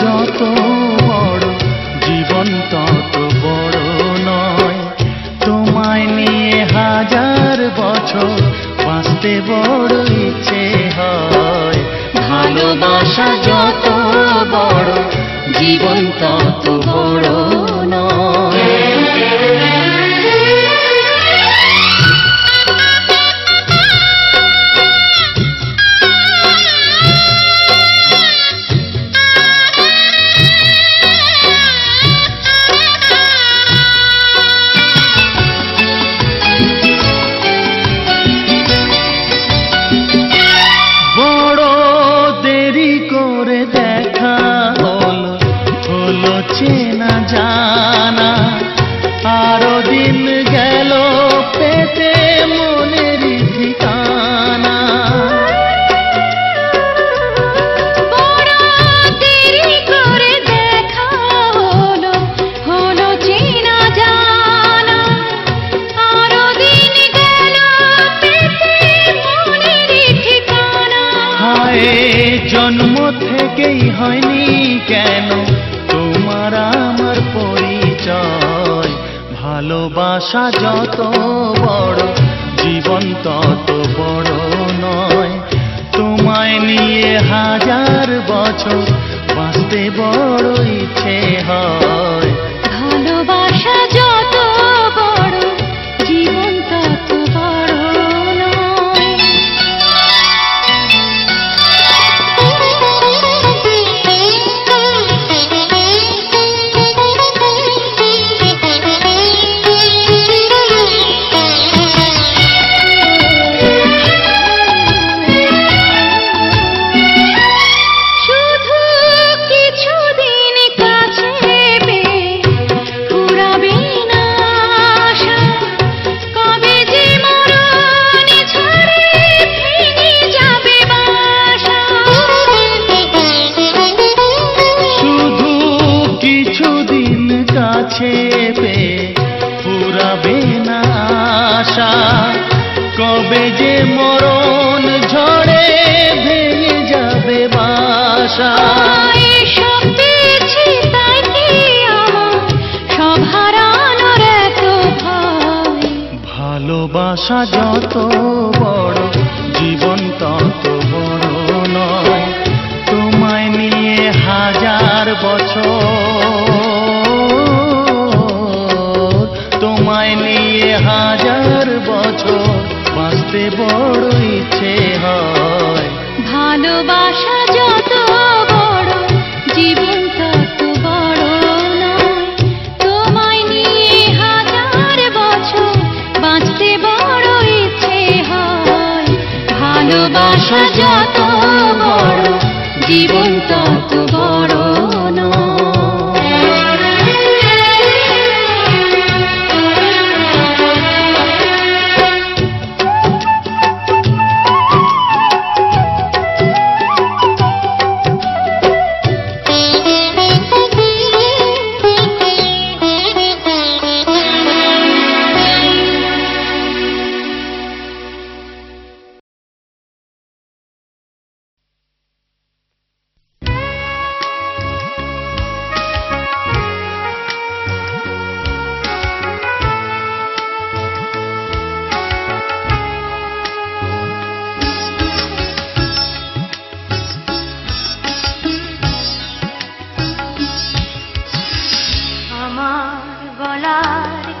যত বড় জীবন তত বড় নয়। তোমায় নিয়ে হাজার বছর বাঁচতে বড় ইচ্ছে হয়। ভালোবাসা যত বড় জীবন তত বড় নয়। চেনা জানা আরো দিন গেল পেতে মনের ঠিকানা। বড় দেরি করে দেখা হলো, হলো চেনা জানা আরো দিন গেল পেতে মনের ঠিকানা। হায় জন্ম থেকেই হয়নি কেন তোমার আমার পরিচয়। ভালোবাসা যত বড় জীবন তত বড় নয়। তোমায় নিয়ে হাজার বছর বাঁচতে বড় ইচ্ছে হয়। ভালোবাসা যত বড় জীবন তত বড় ছেপে ফুরাবে না আশা। কবে যে মরণ ঝড়ে ভেঙে যাবে বাসা। সব পেয়েছি তাই কি আমার সব হারানোর এত ভয়। ভালোবাসা যত বড় জীবন তত বড় নয়। তোমায় নিয়ে হাজার বছর, তোমায় নিয়ে হাজার বছর বাঁচতে বড় ইচ্ছে হয়। ভালোবাসা যত বড় জীবন তত বড় নয়। তোমায় নিয়ে হাজার বছর বাঁচতে বড় ইচ্ছে হয়। ভালোবাসা যত বড় জীবন তত বড় নয়।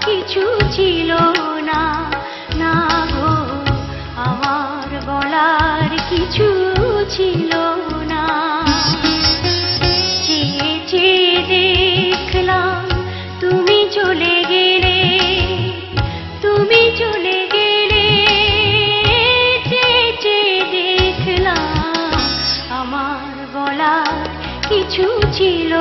কিছু ছিল